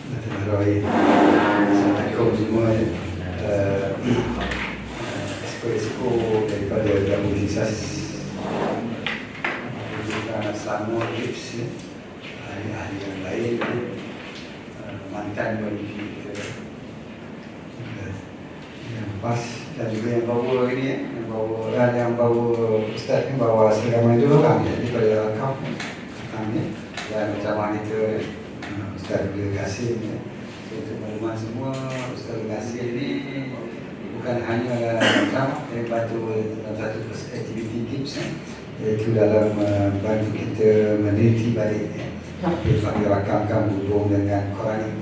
Assalamualaikum semua. Risiko daripada gangguan imunitas selama tips ahli-ahli yang lain, mantan bagi kita yang pas, dan juga yang bawa ini, yang bawa Ustaz ni bawa seragam itu orang daripada akam ni, dan bersama kita Ustaz Abdul Qasim. Untuk maklumat semua, Ustaz Abdul Qasim ni bukan hanya dalam bantu dalam satu aktiviti tips, iaitu dalam bantu kita meneliti balik bagi rakam-rakam hubung dengan Quranic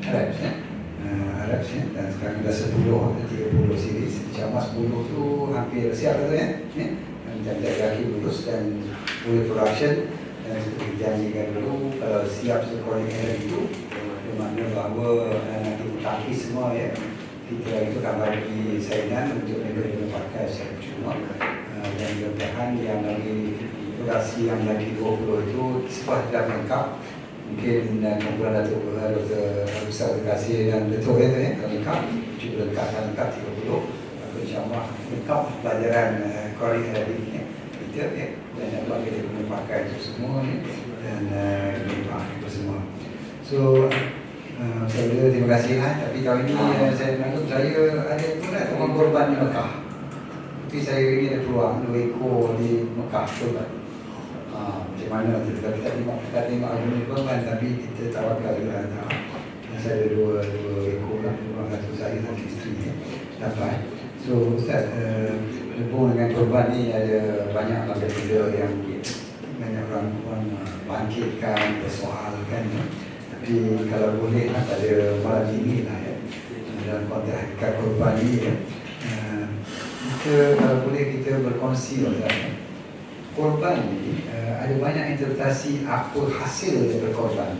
Arabs, dan sekarang dah 30 series. Insya-Allah 10 tu hampir siap dah dan lagi lulus dan boleh production. Dan seperti dijanjikan dulu, kalau siap Quranic Arab itu bermakna bahawa nanti mutakhis semua kita itu akan bagi saingan untuk mereka pakai secara cuma, dan mudah-mudahan yang lagi durasi yang lagi 20 itu sebuah tidak lengkap. Mungkin kumpulan Dr. Ustaz Qasim dan Dato' lengkap, cuba lengkap 30. InsyaAllah lengkap pelajaran Quranic Arabic kita dan Allah kita guna pakai itu semua dan itu semua. So saya terima kasih tapi tahun ini saya maklum saya ada pula orang korban di Mekah. Tapi saya ini ada peluang 2 ekor di Mekah korban. Macam mana kita tengok agama korban, tapi kita tawakal juga hantar. Saya ada 2 ekor lah, satu saya satu isteri dapat. So Ustaz, hubung dengan korban ni ada banyak benda yang banyak orang bangkitkan, persoalkan. Tapi kalau boleh pada malam ini dalam konteks hakikat korban ni kita kalau boleh kita berkongsi korban ni ada banyak interpretasi apa hasil daripada korban.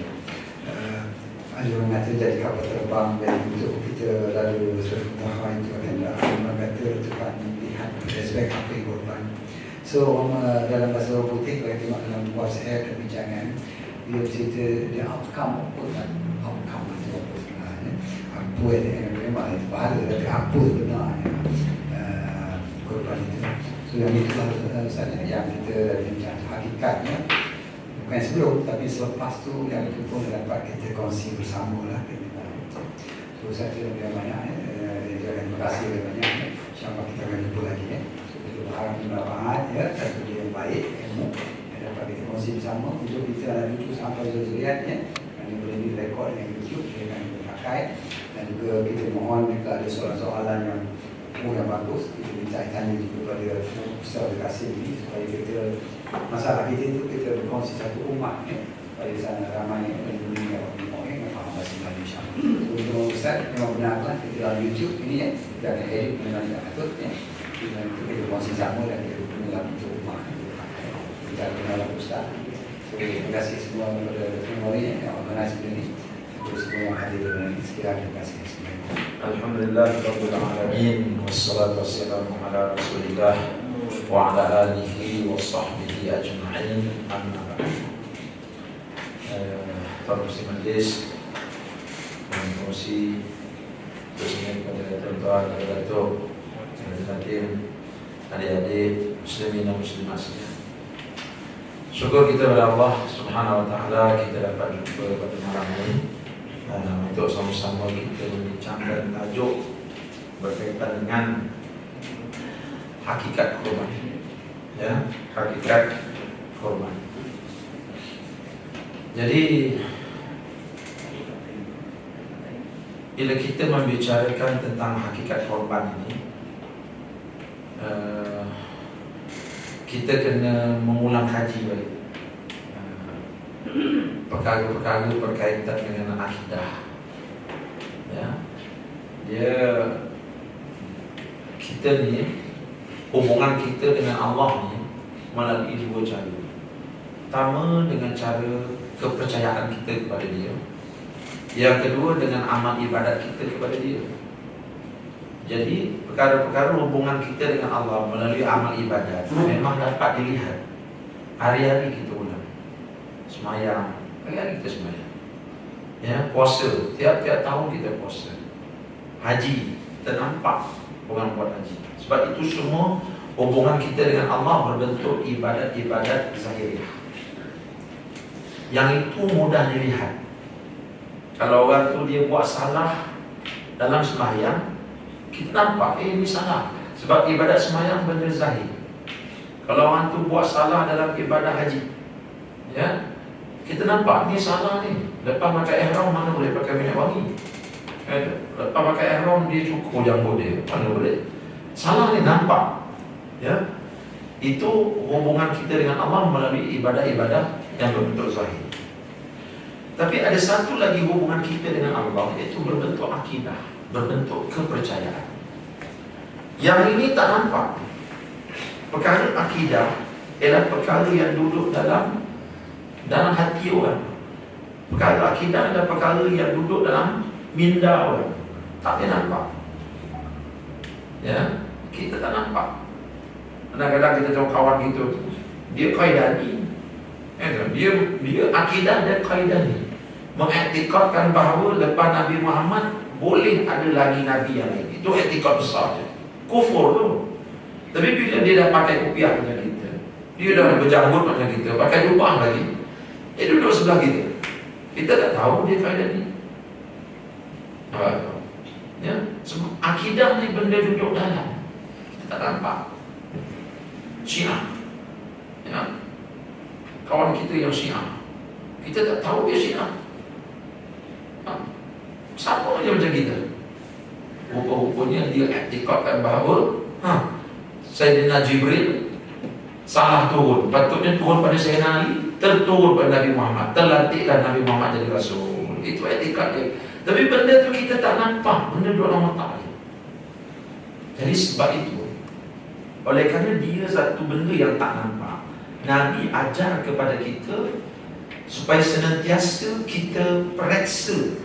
Ada orang kata jadi kapal terbang dan untuk kita lalu surah itu akan orang kata Tuhan melihat respek apa yang korban. So dalam bahasa orang putih kalau tengok dalam WhatsApp dan bincangan, dia cerita dia outcome apa kan, outcome itu apa sebenarnya, apa yang memang itu pahala, tapi apa sebenarnya korban itu. So yang itulah misalnya yang kita bincang hakikatnya, bukan sebelum tapi selepas tu yang itu pun dapat kita kongsi bersama lah. So saya terima banyak terima kasih banyak. InsyaAllah kita akan jumpa lagi So kita berharap bermanfaat satu yang baik ilmu dapat kita kongsi bersama untuk kita itu sampai zuriat yang boleh direkod dengan YouTube, dia akan dipakai. Dan juga kita mohon jika ada soalan-soalan yang bagus, kita minta tanya juga kepada Ustaz Qasim ini supaya kita masalah kita itu kita berkongsi satu umat supaya sana ramai yang yang faham bahasa Malaysia. Untuk Ustaz memang benarlah kita dalam YouTube ini kita akan edit memang tidak patut kita berkongsi sama dan kita dalam untuk umat kita dalam Ustaz. So, terima kasih semua kepada semua yang organize ini, kepada semua yang hadir ini. Sekian, terima kasih semua. Alhamdulillah Rabbil Alamin, wassalatu wassalamu ala Rasulillah wa ala alihi wa sahbihi ajma'in, amma ba'd. Tuan Muslim Majlis dan Komisi, khususnya kepada tuan-tuan, Dato', Hakim, adik-adik muslimin dan muslimat sekalian. Syukur kita kepada Allah Subhanahu wa taala kita dapat jumpa pada malam ini untuk sama-sama kita membincangkan tajuk berkaitan dengan hakikat korban. Hakikat korban. Jadi bila kita membicarakan tentang hakikat korban ini, kita kena mengulang kaji balik perkara-perkara berkaitan dengan akidah. Kita ni hubungan kita dengan Allah ni melalui 2 cara. Pertama dengan cara kepercayaan kita kepada Dia. Yang kedua dengan amal ibadat kita kepada Dia. Jadi perkara-perkara hubungan kita dengan Allah melalui amal ibadat memang dapat dilihat. Hari-hari kita ulang semayang, hari-hari kita semayang. Ya, puasa, tiap-tiap tahun kita puasa. Haji, kita nampak orang buat haji. Sebab itu semua hubungan kita dengan Allah berbentuk ibadat-ibadat zahiriah. Yang itu mudah dilihat. Kalau orang tu dia buat salah dalam sembahyang, kita nampak ini salah. Sebab ibadat sembahyang benda zahir. Kalau orang tu buat salah dalam ibadah haji, ya, kita nampak ni salah ni. Lepas pakai ihram mana boleh pakai minyak wangi. Lepas pakai ihram dia cukur janggut dia, mana boleh. Salah ni nampak. Ya. Itu hubungan kita dengan Allah melalui ibadah-ibadah yang berbentuk zahir. Tapi ada satu lagi hubungan kita dengan Allah, iaitu berbentuk akidah, berbentuk kepercayaan. Yang ini tak nampak. Perkara akidah ialah perkara yang duduk dalam hati orang. Perkara akidah adalah perkara yang duduk dalam minda orang. Tak boleh nampak. Ya, kita tak nampak. Kadang-kadang kita tengok kawan kita, dia qaidani. Dia akidah dan qaidani. Mengiktikadkan bahawa lepas Nabi Muhammad boleh ada lagi Nabi yang lain. Itu iktikad besar je. Kufur tu. Tapi bila dia dah pakai kopiah macam kita, dia dah berjanggut macam kita, pakai jubah lagi, dia duduk sebelah kita, kita tak tahu dia qaidani. Ya, akidah ni benda duduk dalam, kita tak nampak. Syiah, ya, kawan kita yang Syiah, kita tak tahu dia Syiah. Sama je macam kita. Rupa-rupanya dia iktikadkan bahawa Sayyidina Jibril salah turun, patutnya turun pada Sayyidina Ali, terturun pada Nabi Muhammad, terlantiklah Nabi Muhammad jadi Rasul. Itu iktikad dia. Tapi benda tu kita tak nampak, benda tu dalam otak dia. Jadi sebab itu, oleh kerana dia satu benda yang tak nampak, Nabi ajar kepada kita supaya senantiasa kita periksa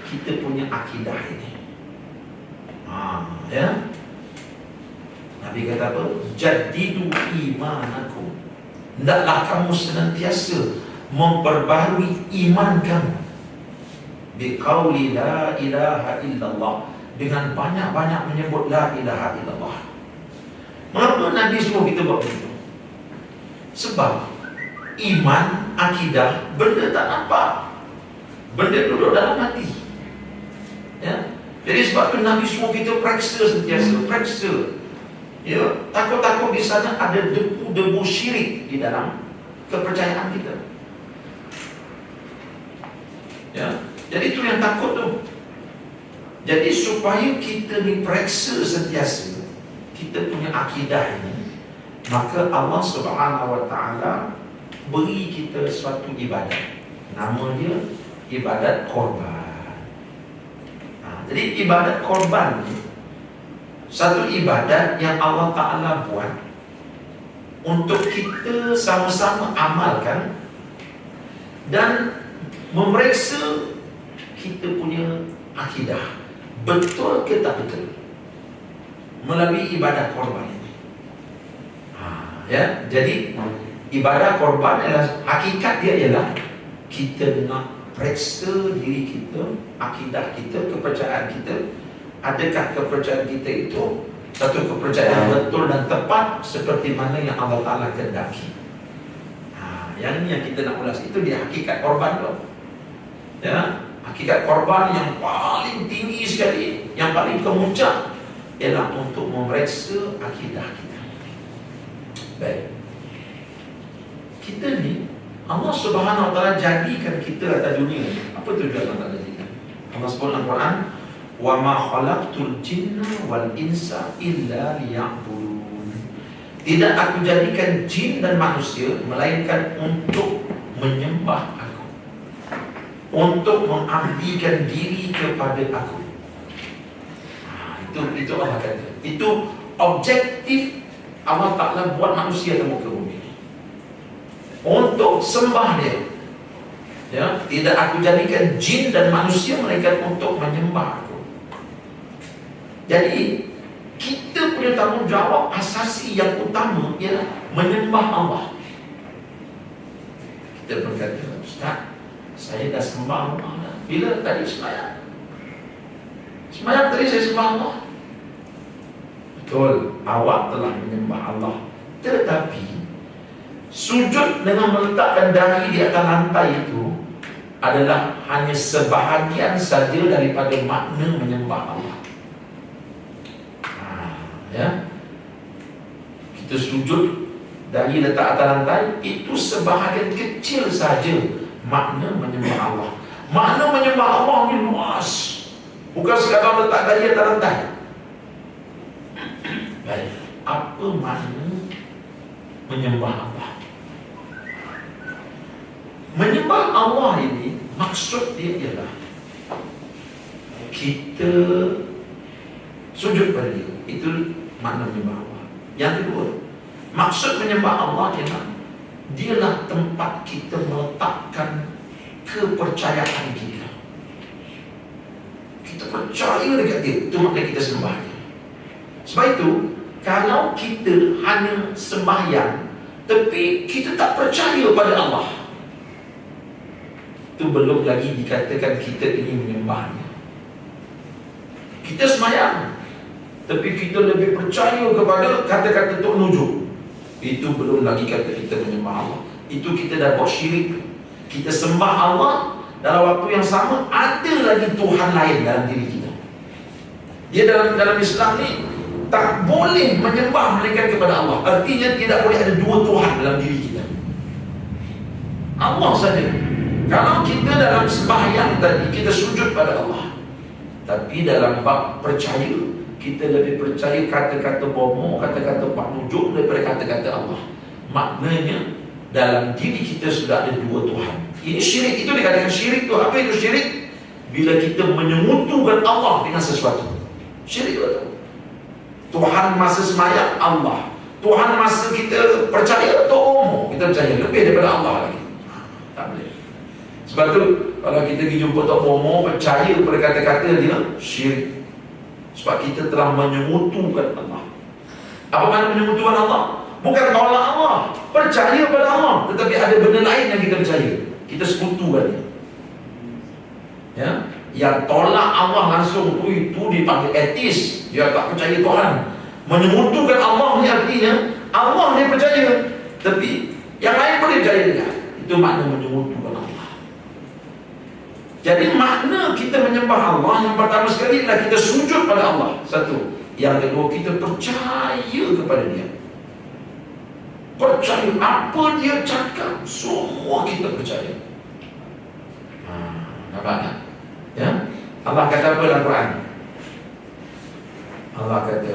kita punya akidah ini. Ya. Nabi kata apa? Jadidu imanakum. Hendaklah kamu senantiasa memperbarui iman kamu. Biqauli la ilaha illallah. Dengan banyak-banyak menyebut la ilaha illallah. Mengapa Nabi suruh kita buat begitu? Sebab iman, akidah, benda tak nampak. Benda duduk dalam hati. Ya. Jadi sebab tu Nabi suruh kita periksa sentiasa, periksa. Ya, takut-takut di sana ada debu-debu syirik di dalam kepercayaan kita. Ya, jadi itu yang takut tu. Jadi supaya kita diperiksa sentiasa kita punya akidah ini, maka Allah Subhanahu Wa Taala beri kita suatu ibadat. Nama dia ibadat korban. Jadi ibadat korban ni satu ibadat yang Allah Ta'ala buat untuk kita sama-sama amalkan dan memeriksa kita punya akidah, betul ke tak betul, melalui ibadat korban ini. Ya, jadi ibadat korban adalah, hakikat dia ialah kita nak periksa diri kita, akidah kita, kepercayaan kita. Adakah kepercayaan kita itu satu kepercayaan betul dan tepat seperti mana yang Allah Ta'ala kehendaki? Yang ini yang kita nak ulas. Itu dia hakikat korban tu. Ya, hakikat korban yang paling tinggi sekali, yang paling kemuncak, ialah untuk memeriksa akidah kita. Baik, kita ni Allah Subhanahu Wa Taala jadikan kita atas dunia ni. Apa tujuan Allah jadikan? Allah sebut dalam Quran, wa ma khalaqtul jinna wal insa illa liya'budun. Tidak aku jadikan jin dan manusia melainkan untuk menyembah aku, untuk mengabdikan diri kepada aku. Itu Allah kata. Itu objektif Allah Ta'ala buat manusia ke muka bumi, untuk sembah dia. Ya, tidak aku jadikan jin dan manusia melainkan untuk menyembah aku. Jadi kita punya tanggungjawab asasi yang utama ialah menyembah Allah. Kita berkata, Ustaz, saya dah sembah Allah dah. Bila tadi sembahyang. Sembahyang tadi saya sembah Allah. Betul, awak telah menyembah Allah. Tetapi sujud dengan meletakkan dahi di atas lantai itu adalah hanya sebahagian saja daripada makna menyembah Allah. Ya, kita sujud dahi letak atas lantai, itu sebahagian kecil saja makna menyembah Allah. Makna menyembah Allah ni luas, bukan sekadar letak dahi atas lantai. Baik, apa makna menyembah Allah? Menyembah Allah ini maksud dia ialah kita sujud pada dia. Itu makna menyembah Allah. Yang kedua, maksud menyembah Allah ialah dialah tempat kita meletakkan kepercayaan kita. Kita percaya dekat dia, itu makna kita sembah dia. Sebab itu, kalau kita hanya sembahyang tapi kita tak percaya pada Allah, itu belum lagi dikatakan kita ini menyembahnya. Kita sembahyang tapi kita lebih percaya kepada kata-kata Tok Nujuk, itu belum lagi kata kita menyembah Allah. Itu kita dah buat syirik. Kita sembah Allah, dalam waktu yang sama ada lagi Tuhan lain dalam diri kita. Dia dalam Islam ni tak boleh menyembah melainkan kepada Allah. Artinya tidak boleh ada dua Tuhan dalam diri kita. Allah saja. Kalau kita dalam sembahyang tadi kita sujud pada Allah, tapi dalam bab percaya kita lebih percaya kata-kata bomo, kata-kata Pak Nujuk daripada kata-kata Allah. Maknanya dalam diri kita sudah ada dua Tuhan. Ini syirik. Itu dikatakan syirik tu. Apa itu syirik? Bila kita menyemutukan Allah dengan sesuatu. Syirik itu. Tuhan masa sembahyang Allah, Tuhan masa kita percaya Tok Omo, kita percaya lebih daripada Allah lagi. Tak boleh. Sebab tu kalau kita pergi jumpa Tok Omo, percaya pada kata-kata dia, syirik. Sebab kita telah menyemutukan Allah. Apa makna menyemutukan Allah? Bukan tolak Allah, percaya pada Allah, tetapi ada benda lain yang kita percaya, kita sekutukan dia. Ya, yang tolak Allah langsung itu dipanggil etis. Dia tak percaya Tuhan. Menyemutukan Allah ni artinya Allah dia percaya, tapi yang lain boleh percaya dia. Itu makna menyemutukan Allah. Jadi makna kita menyembah Allah, yang pertama sekali adalah kita sujud pada Allah. Satu. Yang kedua, kita percaya kepada dia. Percaya apa dia cakap, semua kita percaya. Nampak tak? Ya? Allah kata apa dalam Quran? Allah kata,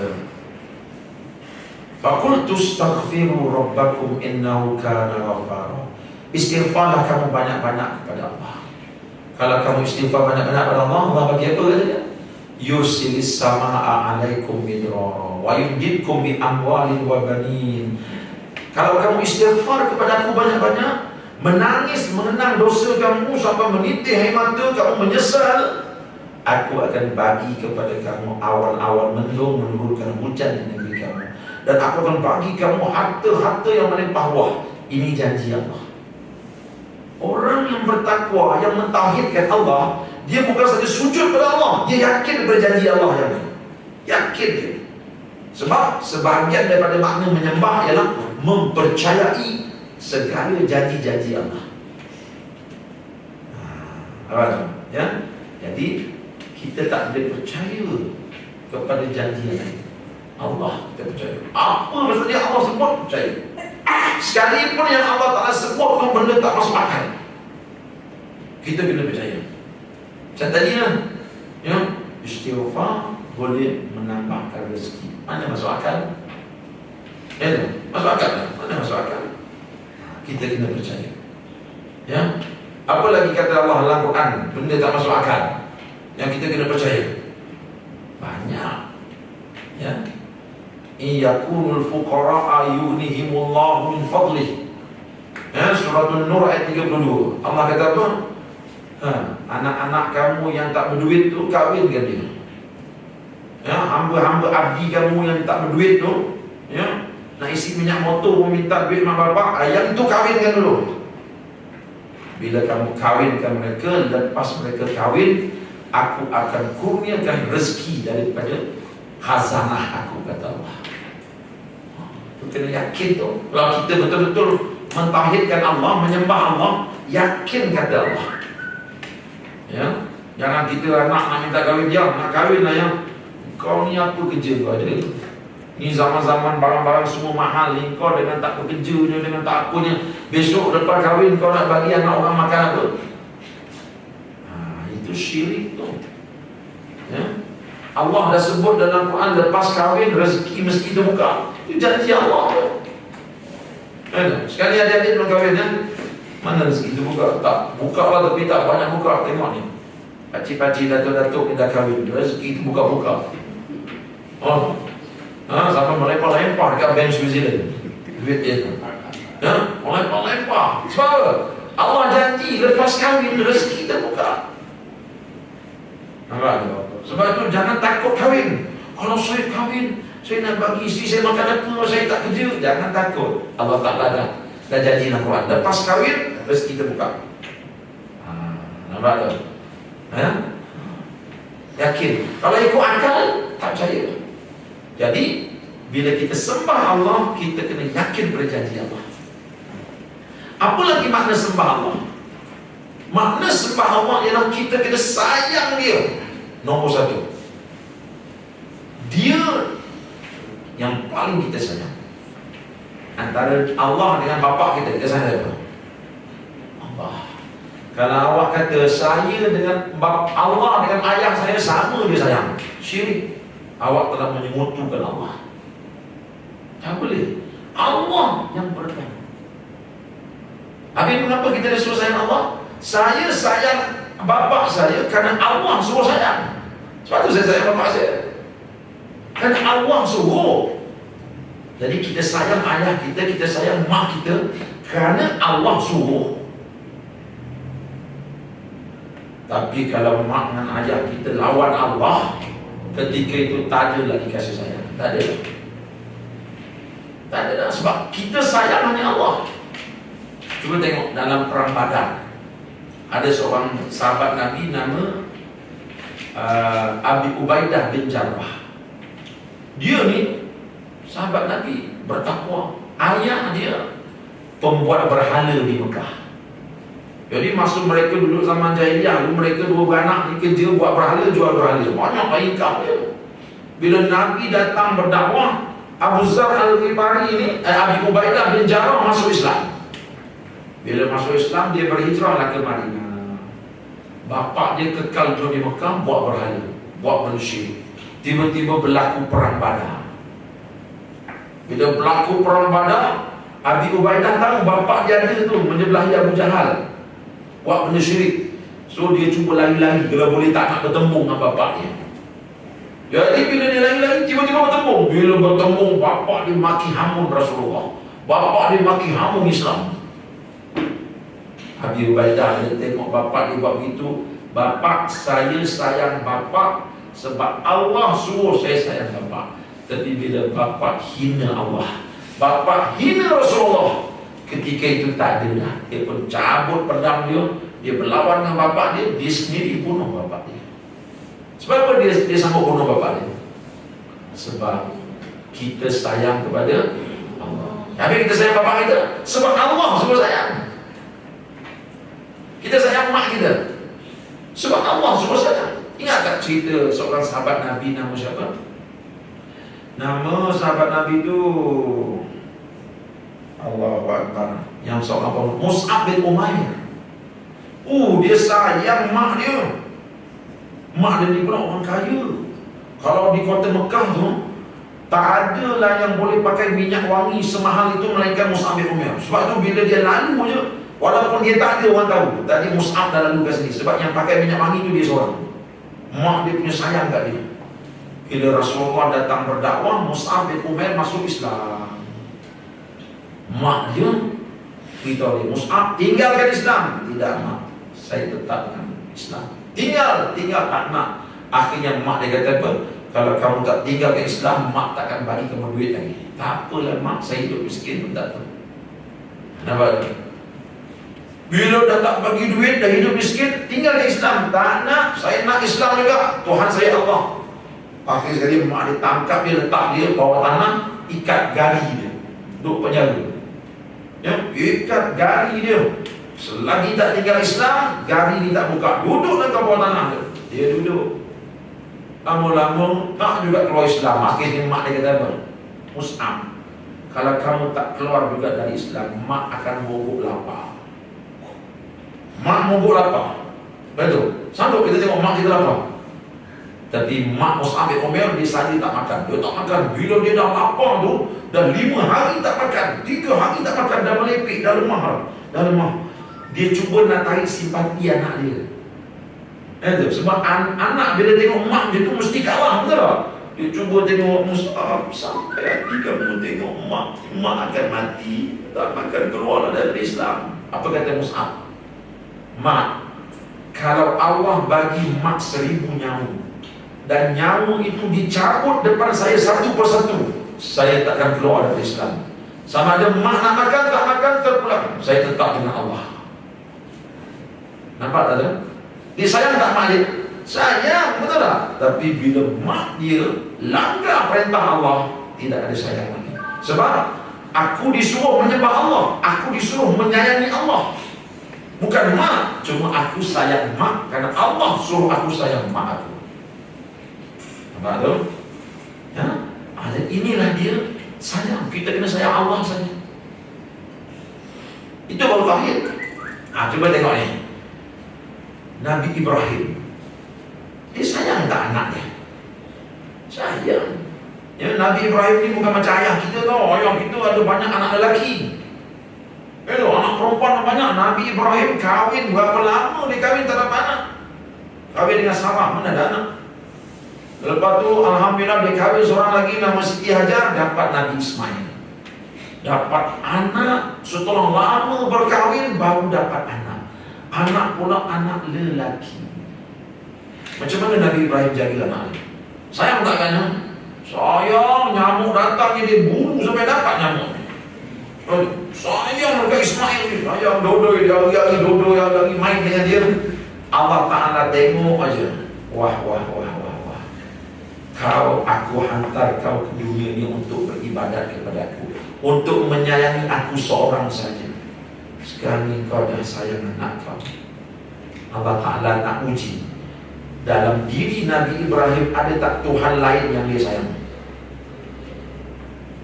"Faqultu astaghfiru rabbakum innahu kana ghaffara." Istighfarlah kamu banyak-banyak kepada Allah. Kalau kamu istighfar banyak-banyak kepada Allah, Allah bagi apa kata dia? Yusilis samaa alaikum midrara wa yumdidkum bi amwalin wa banin. Kalau kamu istighfar kepada aku banyak-banyak, menangis, mengenang dosa kamu sampai menitih air mata, kamu menyesal, aku akan bagi kepada kamu awan-awan mendung menurunkan hujan di negeri kamu, dan aku akan bagi kamu harta-harta yang melimpah ruah. Ini janji Allah. Orang yang bertakwa, yang mentauhidkan Allah, dia bukan saja sujud pada Allah, dia yakin berjanji Allah yang ini. Yakin dia. Sebab sebahagian daripada makna menyembah ialah mempercayai segala janji-janji Allah. Apa ya? Jadi kita tak boleh percaya kepada janji yang lain. Allah kita percaya. Apa maksudnya Allah sebut, percaya. Sekalipun yang Allah Ta'ala sebut tu benda tak masuk akal, kita kena percaya. Macam tadi lah, ya, istighfar boleh menambahkan rezeki. Mana masuk akal? Ya, masuk akal lah. Mana masuk akal? Kita kena percaya. Ya, apa lagi kata Allah dalam Quran benda tak masuk akal yang kita kena percaya? Banyak. Ya, iyakunul fuqara'a yughnihimullahu min fadlih. Ya, surah An-Nur ayat 32. Allah kata apa? Anak-anak kamu yang tak berduit tu, kahwinkan dia. Ya, hamba-hamba abdi kamu yang tak berduit tu, ya, nak isi minyak motor pun minta duit mak bapak, yang tu kahwinkan dulu. Bila kamu kawinkan mereka, lepas mereka kahwin, aku akan kurniakan rezeki daripada khazanah aku, kata Allah. Kena yakin tu. Kalau kita betul-betul mentauhidkan Allah, menyembah Allah, yakin kata Allah. Ya, jangan kita anak nak minta kahwin, dia nak kahwin lah yang kau ni apa kerja kau ada? Ni zaman-zaman barang-barang semua mahal ni, kau dengan tak bekerjanya, dengan tak apanya, besok lepas kahwin kau nak bagi anak orang makan apa? Itu syirik tu. Ya? Allah dah sebut dalam Quran, lepas kahwin rezeki mesti terbuka. Itu janji Allah tu. Sekali adik-adik belum kahwin kan? Mana rezeki terbuka? Tak, buka lah tapi tak banyak buka. Tengok ni, pakcik-pakcik, datuk-datuk ni dah kahwin, rezeki terbuka-buka. Sampai melempar-lempar dekat bank Switzerland duit dia tu. Melempar-lempar. Sebab apa? Allah janji lepas kahwin rezeki terbuka. Nampak? Sebab itu jangan takut kahwin. Kalau saya kahwin, saya nak bagi isteri saya makan apa, saya tak kerja. Jangan takut. Allah Ta'ala dah janji dalam Quran, lepas kahwin rezeki terbuka. Nampak tak? Yakin. Kalau ikut akal, tak percaya. Jadi bila kita sembah Allah, kita kena yakin pada janji Allah. Apa lagi makna sembah Allah? Makna sembah Allah ialah kita kena sayang dia. Nombor satu, dia yang paling kita sayang. Antara Allah dengan bapa kita sayang apa? Allah. Kalau awak kata saya dengan Allah dengan ayah saya sama, dia sayang, syirik. Awak telah menyekutukan Allah. Tak boleh. Allah yang pertama. Habis kenapa kita disuruh sayang Allah? Saya sayang bapa saya kerana Allah suruh sayang. Sebab tu saya sayang bapa saya, kerana Allah suruh. Jadi kita sayang ayah kita, kita sayang mak kita kerana Allah suruh. Tapi kalau mak dan ayah kita lawan Allah, ketika itu tak ada lagi kasih sayang. Tak ada. Tak ada. Sebab kita sayang hanya Allah. Cuba tengok dalam perang Badar, ada seorang sahabat Nabi nama Abi Ubaidah bin Jarrah. Dia ni sahabat Nabi, bertakwa. Ayah dia pembuat berhala di Mekah. Jadi masa mereka duduk zaman jahiliah, mereka dua beranak ni kerja buat berhala, jual berhala. Banyak income dia. Bila Nabi datang berdakwah, Abu Zar Al-Ghifari ni, Abi Ubaidah bin Jarrah masuk Islam. Bila masuk Islam, dia berhijrahlah ke Madinah. Bapa dia kekal di Mekah buat berhala, buat bersyirik. Tiba-tiba berlaku perang Badar. Bila berlaku perang Badar, Abi Ubaidah tahu bapa dia ada tu menyebelahi Abu Jahal, buat benda syirik. So dia cuba lari-lari kalau boleh tak nak bertembung dengan bapa dia. Jadi bila dia lari-lari, tiba-tiba bertembung. Bila bertembung, bapa dia maki hamun Rasulullah, bapa dia maki hamun Islam. Abi Ubaidah dia tengok bapa dia buat begitu. Bapa saya sayang bapa sebab Allah suruh saya sayang bapa. Tapi bila bapa hina Allah, bapa hina Rasulullah, ketika itu tak ada dah. Dia pun cabut pedang dia berlawan dengan bapa dia sendiri bunuh bapa dia. Sebab apa dia sanggup bunuh bapa dia? Sebab kita sayang kepada Allah. Habis kita sayang bapa kita sebab Allah suruh sayang. Kita sayang mak kita sebab Allah suruh sayang. Ingat tak cerita seorang sahabat Nabi, nama siapa? Nama sahabat Nabi itu Allahu Akbar, yang seorang apa? Mus'ab bin Umair. Dia sayang mak dia. Mak dia ni pula orang kaya. Kalau di kota Mekah tu, tak ada lah yang boleh pakai minyak wangi semahal itu melainkan Mus'ab bin Umair. Sebab tu bila dia lalu je, walaupun dia tak ada orang tahu tadi Mus'ab dah lalu kat sini. Sebab yang pakai minyak wangi tu dia seorang. Mak dia punya sayang kat dia. Bila Rasulullah datang berdakwah, Mus'ab bin Umair masuk Islam. Mak dia beritahu dia, Mus'ab tinggalkan Islam. Tidak mak, saya tetap dengan Islam. Tinggal tak nak. Akhirnya mak dia kata apa? Kalau kamu tak tinggalkan Islam, mak takkan bagi kamu duit lagi. Tak apalah mak, saya hidup miskin pun tak tahu. Nampak tak? Bila dah tak bagi duit, dah hidup miskin, tinggal di Islam. Tak nak, saya nak Islam juga. Tuhan saya Allah. Akhir sekali mak dia tangkap dia, letak dia bawah tanah, ikat gari dia, duduk penjara. Ya, ikat gari dia. Selagi tak tinggal Islam, gari ni tak buka. Duduk dekat bawah tanah dia. Dia duduk. Lama-lama tak juga keluar Islam. Akhirnya mak dia kata apa? Mus'ab, kalau kamu tak keluar juga dari Islam, mak akan mogok lapar. Mak mogok lapar. Betul. Sanggup kita tengok mak kita lapar. Tapi mak Mus'ab bin Umair dia sehari tak makan. Dia tak makan. Bila dia dah lapar tu, dah 5 hari tak makan, 3 hari tak makan, dah melepik, dah lemah. Dia cuba nak tarik simpati anak dia. Sebab anak bila tengok mak dia tu mesti kalah, betul tak? Dia cuba tengok Mus'ab, sampai hati kamu tengok mak akan mati, tak akan keluar dari Islam. Apa kata Mus'ab? Mak, kalau Allah bagi mak 1000 nyawa dan nyawa itu dicabut depan saya satu persatu, saya takkan keluar dari Islam. Sama ada mak nak makan, tak makan, terpulang, saya tetap dengan Allah. Nampak tak ada? Dia sayang tak mak dia? Sayang, betul tak? Tapi bila mak dia langgar perintah Allah, tidak ada sayang lagi. Sebab aku disuruh menyembah Allah, aku disuruh menyayangi Allah, bukan mak. Cuma aku sayang mak karena Allah suruh aku sayang mak aku. Nampak tu? Ya? Inilah dia sayang. Kita kena sayang Allah saja. Itu baru tauhid. Coba tengok ni. Nabi Ibrahim, dia sayang tak anaknya? Sayang. Ya, Nabi Ibrahim ni bukan macam ayah kita tau. Ayah kita ada banyak anak lelaki. Anak perempuan banyak. Nabi Ibrahim kahwin berapa lama dia kahwin tak dapat anak. Kahwin dengan Sarah, mana ada anak. Lepas tu alhamdulillah dia kahwin seorang lagi nama Siti Hajar, dapat Nabi Ismail. Dapat anak setelah lama berkahwin, baru dapat anak. Anak pula anak lelaki. Macam mana Nabi Ibrahim jaga anak dia? Sayang tak kan? Sayang, nyamuk datangnya dia bunuh sampai dapat nyamuk. Sayang dekat Ismail ni. Sayang dodoi dia hari-hari, dodoi hari-hari main dengan dia. Allah Ta'ala tengok aja. Wah. Aku hantar kau ke dunia ni untuk beribadat kepada aku, untuk menyayangi aku seorang saja. Sekarang ni kau dah sayang anak kau. Allah Ta'ala nak uji dalam diri Nabi Ibrahim ada tak Tuhan lain yang dia sayang.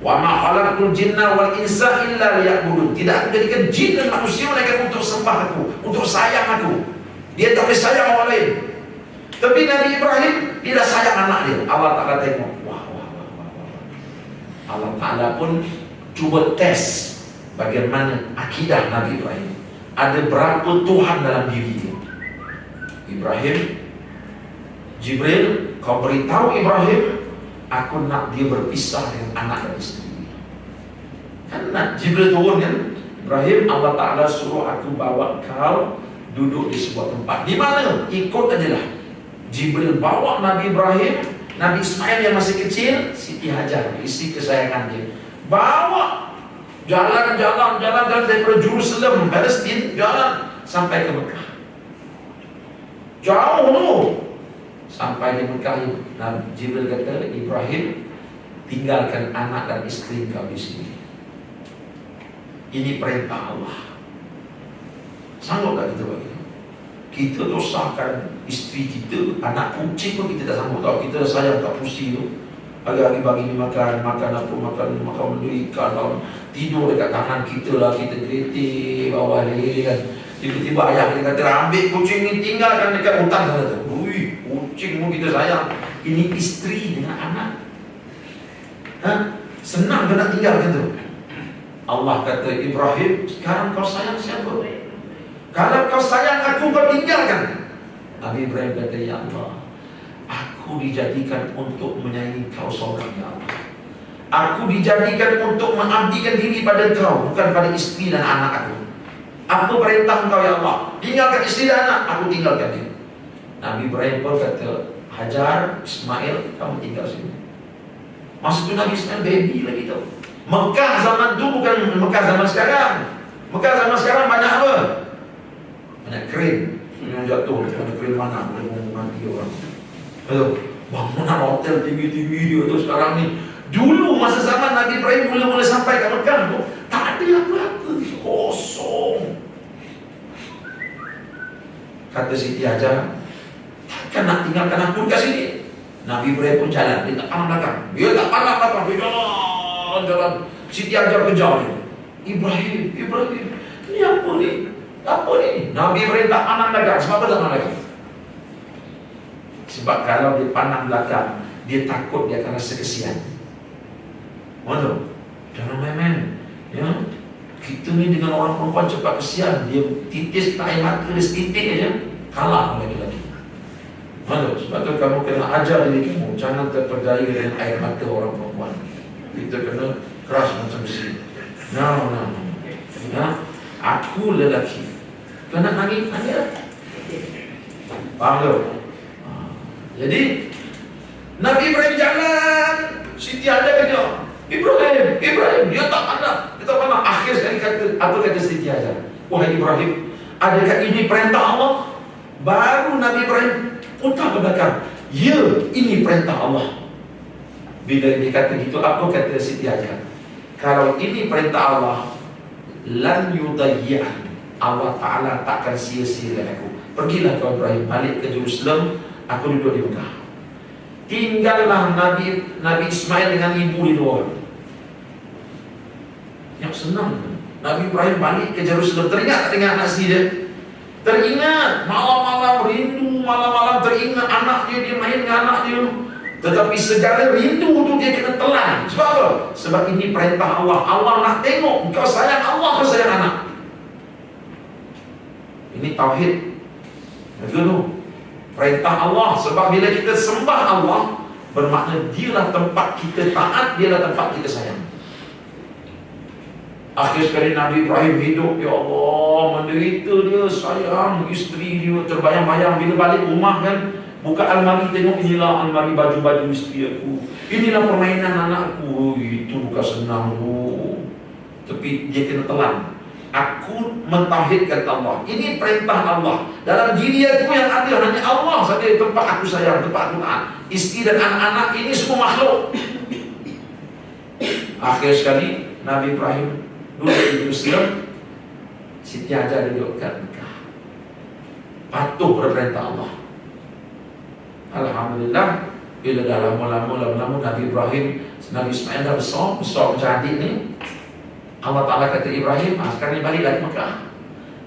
Wa ma khalaqtul jinna wal insa illa liya'budun. Tidak aku jadikan jin dan manusia melainkan untuk sembah aku, untuk sayang aku. Dia tak boleh sayang orang lain. Tapi Nabi Ibrahim, dia dah sayang anak dia. Allah Ta'ala tengok. Wah. Allah Ta'ala pun cuba tes bagaimana akidah Nabi Ibrahim. Ada berapa Tuhan dalam diri dia. Ibrahim, Jibril, kau beritahu Ibrahim, aku nak dia berpisah dengan anak dan isteri. Kan Jibril turun kan, Ibrahim, Allah Ta'ala suruh aku bawa kau duduk di sebuah tempat. Di mana? Ikut aja lah. Jibril bawa Nabi Ibrahim, Nabi Ismail yang masih kecil, Siti Hajar, isteri kesayangan dia, bawa jalan daripada Jerusalem, Palestin, jalan sampai ke Mekah. Jauh tu. Sampai di Mekah, Jibril kata, Ibrahim, tinggalkan anak dan isteri kau di sini. Ini perintah Allah. Sanggup tak kita bagi? Kita dosahkan isteri kita, anak kucing pun kita tak sanggup tau. Kita dah sayang kat pusi tu. Hari-hari bagi ni makan menu ikan, tidur dekat tangan kita lah, kita geletik bawah leher kan. Tiba-tiba ayah kita kata, ambil kucing ni tinggalkan dekat hutan sana tu. Kucing pun kita sayang. Ini isteri dengan anak. Senang ke nak tinggalkan tu? Allah kata, Ibrahim, sekarang kau sayang siapa? Kalau kau sayang aku, kau tinggalkan. Nabi Ibrahim kata, ya Allah, aku dijadikan untuk menyayangi kau seorang, ya Allah. Aku dijadikan untuk mengabdikan diri pada kau, bukan pada isteri dan anak aku. Apa perintah kau, ya Allah? Tinggalkan isteri dan anak, aku tinggalkan dia. Nabi Ibrahim pun kata, Hajar, Ismail, kamu tinggal sini. Masa tu Nabi Ismail baby lagi tau. Mekah zaman tu bukan Mekah zaman sekarang. Mekah zaman sekarang banyak apa? banyak keren yang jatuh, ada keren mana, boleh mau mati orang. Betul, bangunan hotel tinggi-tinggi dia tu sekarang ni. Dulu masa zaman Nabi Ibrahim mula-mula sampai ke Mekah tu, tak ada apa-apa, kosong. Kata Siti Hajar, kan nak tinggalkan aku dekat sini. Nabi Ibrahim pun jalan, dia tak pandang belakang. Dia tak pandang belakang, dia jalan. Siti Hajar kejar dia. Ibrahim, ni apa ni? Apa ni? Nabi Ibrahim tak pandang belakang. Sebab apa tak pandang belakang? Sebab kalau dia pandang belakang, dia takut dia akan rasa kesian. Betul? Jangan main-main. Ya? Kita ni dengan orang perempuan cepat kesian. Dia titis air mata dia setitik aja, kalah lagi-lagi. Betul? Sebab tu kamu kena ajar diri kamu, jangan terperdaya dengan air mata orang perempuan. Kita kena keras macam besi. No. Ya? Aku lelaki. Kena nangis lah. Faham tu? Jadi Nabi Ibrahim jalan, Siti Hajar kejar. Ibrahim, dia tak pandang. Akhir sekali apa kata Siti Hajar? Wahai Ibrahim, adakah ini perintah Allah? Baru Nabi Ibrahim putar ke belakang. Ya, ini perintah Allah. Bila dia kata gitu, apa kata Siti Hajar? Kalau ini perintah Allah, lan yudayyi'an, Allah Ta'ala takkan sia-siakan aku. Pergilah kau Ibrahim, balik ke Jerusalem. Aku duduk di Mekah. Tinggallah Nabi Ismail dengan ibu di luar. Yang senang. Nabi Ibrahim balik ke Jerusalem. Teringat anak isteri dia? Teringat. Malam-malam rindu, malam-malam teringat anak dia main dengan anak dia. Tetapi segala rindu tu dia kena telan. Sebab apa? Sebab ini perintah Allah. Allah nak tengok kau sayang Allah, kau sayang anak. Ini tauhid. Betul. Perintah Allah. Sebab bila kita sembah Allah, bermakna dialah tempat kita taat, dialah tempat kita sayang. Akhir sekali Nabi Ibrahim hidup, ya Allah, menderita dia, sayang isteri dia, terbayang-bayang bila balik rumah kan, buka almari tengok, inilah almari baju-baju isteri aku, inilah permainan anakku. Itu bukan senang tu. Tapi dia kena telan. Aku mentauhidkan Allah. Ini perintah Allah. Dalam diri aku yang ada hanya Allah saja tempat aku sayang, tempat aku taat. Isteri dan anak-anak ini semua makhluk. Akhir sekali Nabi Ibrahim duduk di Jerusalem, Siti Hajar duduk kat Mekah. Patuh pada perintah Allah. Alhamdulillah, bila dah lama-lama Nabi Ibrahim, Nabi Ismail dah besar macam adik ni. Allah Ta'ala kata Ibrahim, sekarang ni balik lagi Mekah.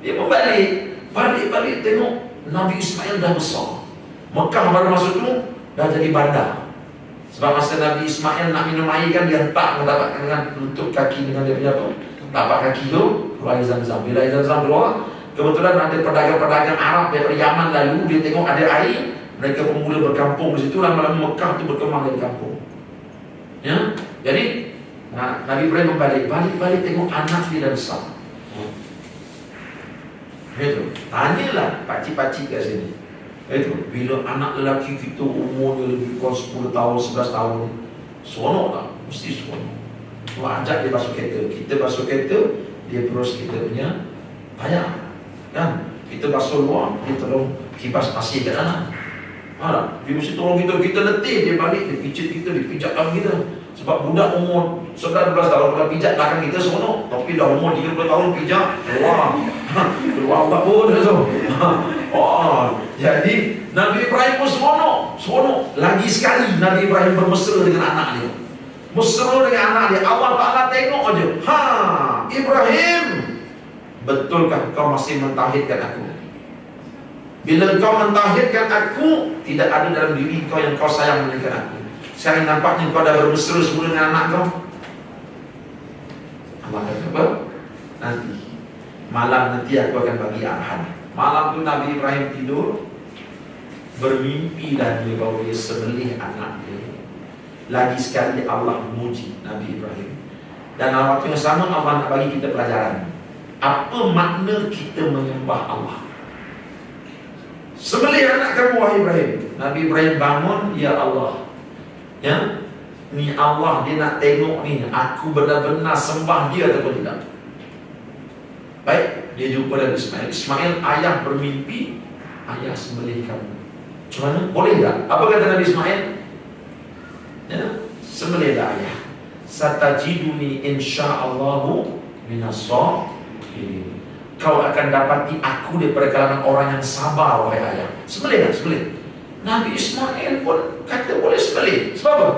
Dia balik tengok Nabi Ismail dah besar. Mekah baru masuk tu dah jadi bandar. Sebab masa Nabi Ismail nak minum air kan, dia tak mendapatkan dengan lutut kaki dengan dia punya tu, tapak kaki tu keluar air Zam-Zam. Bila air Zam-Zam keluar, kebetulan ada pedagang-pedagang Arab daripada Yaman lalu, dia tengok ada air, mereka pun mula berkampung di situ. Lama-lama Mekah tu berkembang dari kampung. Ya, jadi Nabi Ibrahim balik tengok anak dia dah besar. Itu, tanyalah pakcik-pakcik kat sini. Itu, bila anak lelaki kita umurnya lebih kurang 10 tahun, 11 tahun, seronok tak? Mesti seronok. Cuma ajak dia basuh kereta. Kita basuh kereta, dia terus kita punya bayar. Kan? Kita basuh luar, dia tolong kipas pasir kat dalam. Dia mesti tolong kita letih, dia balik, dia pijat kita, dia pijak tangan kita. Sebab budak umur 11-12 tahun kalau pijak belakang kita seronok. Tapi dah umur 30 tahun pijak, keluar apa pun tu. Jadi Nabi Ibrahim pun seronok. Lagi sekali Nabi Ibrahim bermesra dengan anak dia. Mesra dengan anak dia. Allah Ta'ala tengok aja. Ibrahim, betulkah kau masih mentauhidkan aku? Bila kau mentauhidkan aku, tidak ada dalam diri kau yang kau sayang melainkan aku. Sekarang nampaknya kau dah bermesra semula dengan anak kau. Allah kata apa? Malam nanti aku akan bagi arahan. Malam tu Nabi Ibrahim tidur, bermimpi dan dia bahawa dia sembelih anak dia. Lagi sekali Allah memuji Nabi Ibrahim. Dan dalam waktu yang sama Allah nak bagi kita pelajaran. Apa makna kita menyembah Allah? Sembelih anak kamu wahai Ibrahim. Nabi Ibrahim bangun, ya Allah, ya, ni Allah dia nak tengok ni, aku benar-benar sembah dia ataupun tidak. Baik, Dia jumpa dengan Ismail. Ismail, ayah bermimpi, ayah sembelih kamu. Macam mana? Boleh tak? Apa kata Nabi Ismail? Ya, sembelihlah ayah. Satajiduni insya'allahu minassabirin. Kau akan dapati aku daripada kalangan orang yang sabar, wahai ayah. Sembelihlah, sembelih. Nabi Ismail pun kata boleh sembelih. Sebab apa?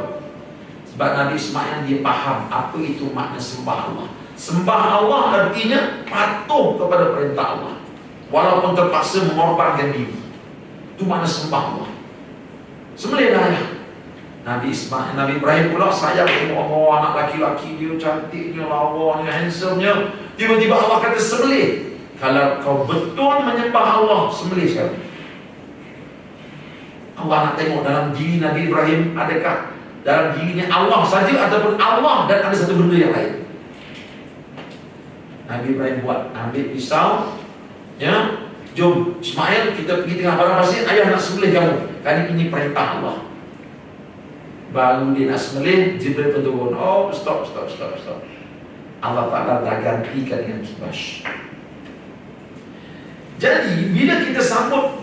Sebab Nabi Ismail dia faham apa itu makna sembah Allah. Sembah Allah artinya patuh kepada perintah Allah, walaupun terpaksa mengorbankan diri. Itu makna sembah Allah. Sembelihlah ayah. Nabi Ibrahim pula sayang tengok anak laki-laki dia, cantiknya, lawanya, handsomenya. Tiba-tiba Allah kata sembelih. Kalau kau betul menyembah Allah, sembelih sekarang. Allah nak tengok dalam diri Nabi Ibrahim, adakah dalam dirinya Allah saja ataupun Allah dan ada satu benda yang lain. Nabi Ibrahim buat, ambil pisau, ya, jom Ismail kita pergi tengah padang pasir, ayah nak sembelih kamu. Kerana ini perintah Allah. Baru dia nak sembelih, Jibril pun turun. Oh, stop. Allah Ta'ala dah gantikan dengan kibas. Jadi bila kita sambut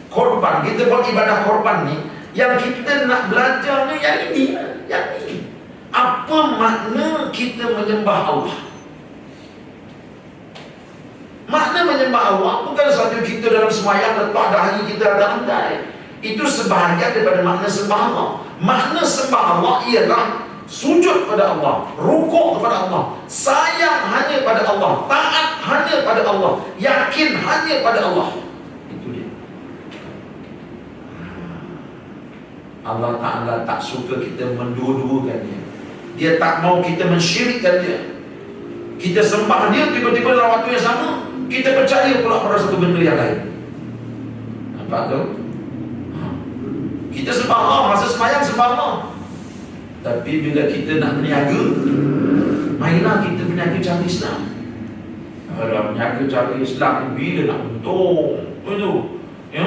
korban, kita buat ibadah korban ni, yang kita nak belajar ni yang ini. Apa makna kita menyembah Allah? Makna menyembah Allah bukan sahaja kita dalam sembahyang letak dahi kita dalam dai. Itu sebahagian daripada makna sembah Allah. Makna sembah Allah ialah sujud pada Allah, rukuk kepada Allah, sayang hanya pada Allah, taat hanya pada Allah, yakin hanya pada Allah. Itu dia. Allah Ta'ala tak suka kita mendua-duakan dia. Dia tak mau kita mensyirikkan dia. Kita sembah dia, tiba-tiba dalam waktu yang sama kita percaya pula pada satu benda yang lain. Nampak tu? Kita sembah Allah, masa sembahyang sembah Allah. Tapi bila kita nak berniaga, mainlah kita berniaga cara Islam. Kalau berniaga cara Islam ni bila nak untung, itu, ya,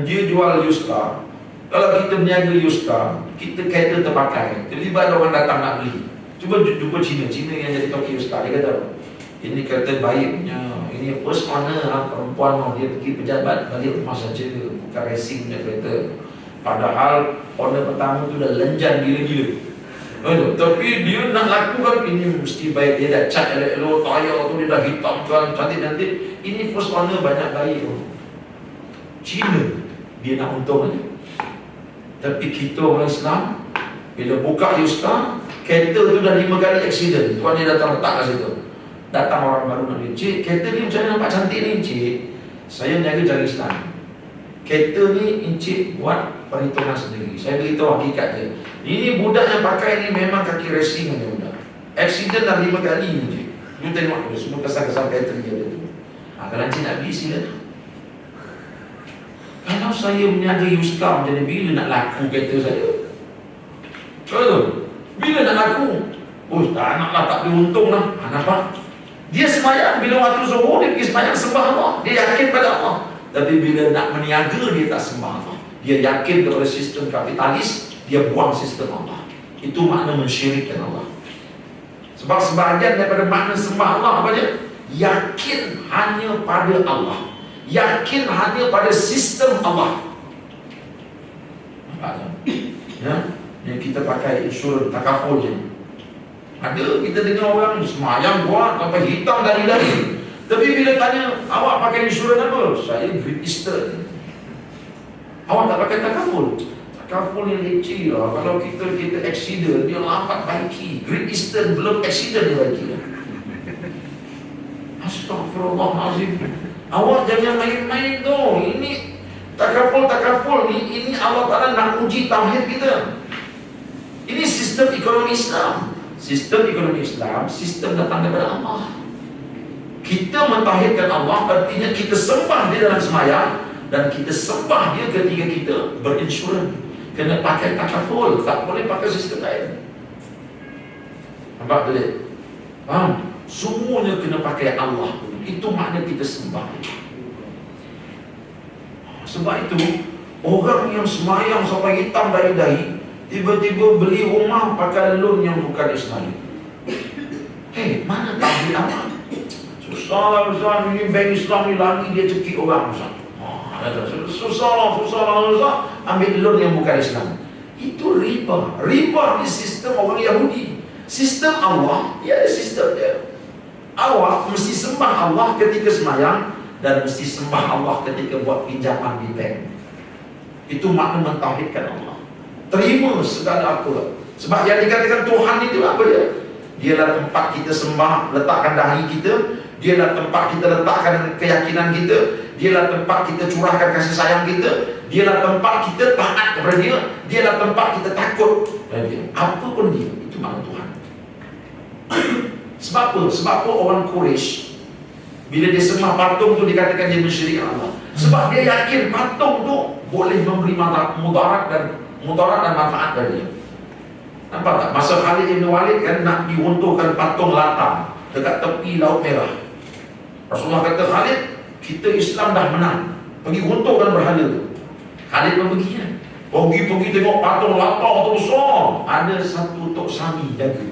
dia jual used car. Kalau kita berniaga used car, kita kereta terpakai, tiba-tiba ada orang datang nak beli. Cuba jumpa Cina yang jadi toki used car. Dia kata, ini kereta baiknya, ini first owner perempuan, dia pergi pejabat balik rumah saja, bukan racing punya kereta. Padahal owner pertama tu dah lenjan gila-gila. Tapi dia nak lakukan ini mesti baik. Dia dah cat elok-elok, tayar tu dia dah hitamkan, cantik-cantik. Ini first owner banyak baik. Cina dia nak untung aja. Tapi kita orang Islam, bila buka Yusta, kereta tu dah 5 kali aksiden. Tuan dia datang letak kat situ. Datang orang baru nak dia, cik, kereta ni macam mana nampak cantik ni, cik? Saya menjaga cara Islam. Kereta ni encik buat perhitungan sendiri. Saya beritahu hakikat dia. Ini budak yang pakai ni memang kaki racing punya budak. Aksiden dah 5 kali ni, cik. You tengok tu, semua kesan-kesan kereta dia tu. Kalau encik nak beli, sila. Kalau saya menjaga Yuska macam ni, bila nak laku kereta saya? Betul? Bila nak laku? Oh, tak nak lah, tak boleh untung lah. Nampak? Dia sembahyang bila waktu zuhur, dia pergi sembahyang sembah Allah. Dia yakin pada Allah. Tapi bila nak meniaga, dia tak sembah Allah. Dia yakin kepada sistem kapitalis, dia buang sistem Allah. Itu makna mensyirikkan Allah. Sebab sebahagian daripada makna sembah Allah apa dia? Yakin hanya pada Allah, yakin hanya pada sistem Allah. Ya? Yang kita pakai insurans takaful je. Ada kita dengar orang semayang buat sampai hitam dari. Tapi bila tanya, awak pakai insurans apa? Saya Great Eastern. Awak tak pakai takaful? Takaful yang leceh lah. Kalau kita accident, dia lambat baiki. Great Eastern belum accident dia baiki lah. Astaghfirullahaladzim. Awak jangan main-main tu. Ini takaful ni, ini Allah Ta'ala nak uji tauhid kita. Ini sistem ekonomi Islam. Sistem ekonomi Islam, sistem datang daripada Allah. Kita mentauhidkan Allah artinya kita sembah dia dalam sembahyang, dan kita sembah dia ketika kita berinsurans. Kena pakai takaful, tak boleh pakai sistem lain. Nampak tak? Faham? Semuanya kena pakai Allah. Itu makna kita sembah. Sebab itu orang yang sembahyang sampai hitam dari dahi, tiba-tiba beli rumah pakai loan yang bukan Islam. Hei, mana tak beli amal? Susah Susah lah, ini bank Islam ni lagi dia cekik orang, Ustaz. Susah lah, ambil loan yang bukan Islam. Itu riba. Riba ni sistem orang Yahudi. Sistem Allah, dia ada sistem dia. Awak mesti sembah Allah ketika semayang dan mesti sembah Allah ketika buat pinjaman di bank. Itu makna mentauhidkan Allah. Terima segala apa. Sebab yang dikatakan Tuhan itu apa dia? Dialah tempat kita sembah, letakkan dahi kita. Dialah tempat kita letakkan keyakinan kita. Dialah tempat kita curahkan kasih sayang kita. Dialah tempat kita taat kepada dia. Dialah tempat kita takut kepada dia. Apa pun dia, itu makna Tuhan. Sebab apa? Sebab apa orang Quraisy bila dia sembah patung tu dikatakan dia mensyirikkan Allah? Sebab dia yakin patung tu boleh memberi mudarat dan manfaat dari dia. Nampak tak? Masa Khalid bin Walid kan nak diruntuhkan patung Lata dekat tepi Laut Merah. Rasulullah kata, Khalid, kita Islam dah menang, pergi runtuhkan berhala tu. Khalid pun pergi kan. Pergi tengok patung Lata tu besar. Ada satu Tok Sami jaga.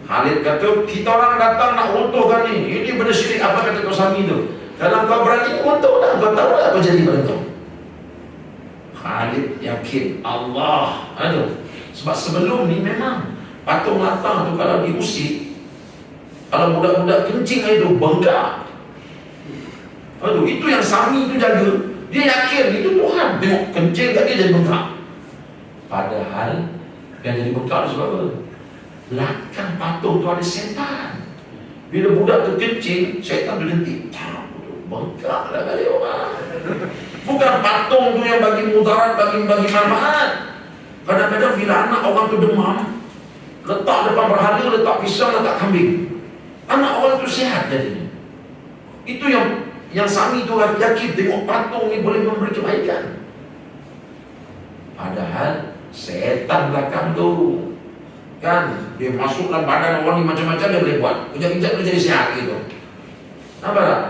Khalid kata, kita orang datang nak runtuhkan ni. Ini benda syirik. Apa kata Tok Sami tu? Kalau kau berani runtuh dah, kau tahu tak apa jadi pada kau. Khalid yakin Allah. Aduh. Sebab sebelum ni memang patung Lata tu kalau diusik, kalau budak-budak kencing itu bengkak. Aduh, itu yang Sami tu jaga. Dia yakin itu Tuhan. Tengok kencing kat dia jadi bengkak. Padahal yang jadi bengkak sebab apa? Belakang patung tu ada setan. Bila budak tu kencing, setan berhenti. Bengkak lah kali orang. Bukan patung tu yang bagi mudarat, bagi manfaat. Kadang-kadang bila anak orang tu demam, letak depan berhala, letak pisang, letak kambing. Anak orang tu sihat jadinya. Itu yang Sami tu yakin tengok patung ni boleh memberi kebaikan. Padahal setan belakang tu kan, dia masuk dalam badan orang ni macam-macam dia boleh buat. Kejap-kejap dia jadi sihat gitu. Nampak tak?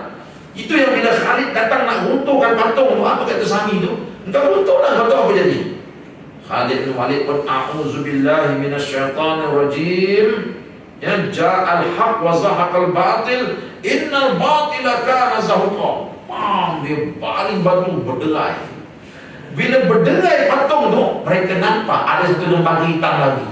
Itu yang bila Khalid datang nak runtuhkan patung tu, apa kata Sami tu? Engkau runtuh lah, kau tahu apa jadi? Khalid bin Walid pun a'udzubillahi minasyaitanir rajim. Ya, ja'al haq wa zahaqal batil, innal batila kana zahuqa. Dia baling batu berdelai. Bila berdelai patung tu, mereka nampak ada satu lembaga hitam lagi.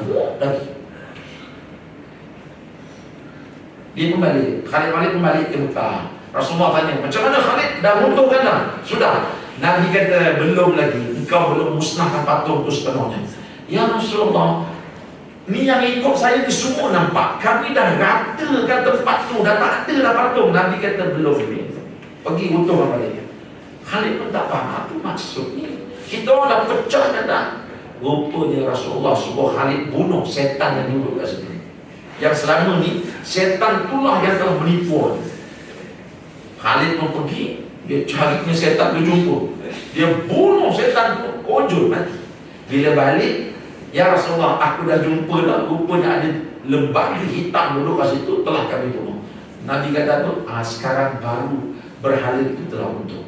Dia kembali, Khalid bin Walid kembali ke Mekah. Rasulullah tanya, macam mana Khalid? Dah runtuhkan dah? Sudah. Nabi kata, belum lagi. Engkau belum musnahkan patung itu sepenuhnya. Ya Rasulullah, ni yang ikut saya ni semua nampak. Kami dah ratakan tempat tu, dah tak ada dah patung. Nabi kata, belum ni. Pergi runtuhkan balik. Khalid pun tak faham apa maksudnya. Kita orang dah pecah kan dah. Rupanya Rasulullah suruh Khalid bunuh setan yang duduk kat sini. Yang selama ni, setan itulah yang telah menipu. Khalid pun pergi, dia carinya setan, dia jumpa. Dia bunuh setan tu, kojol mati. Bila balik, ya Rasulullah, aku dah jumpa dah. Rupanya ada lembaga hitam dulu kat situ, telah kami bunuh. Nabi kata tu, sekarang baru berhala itu telah runtuh.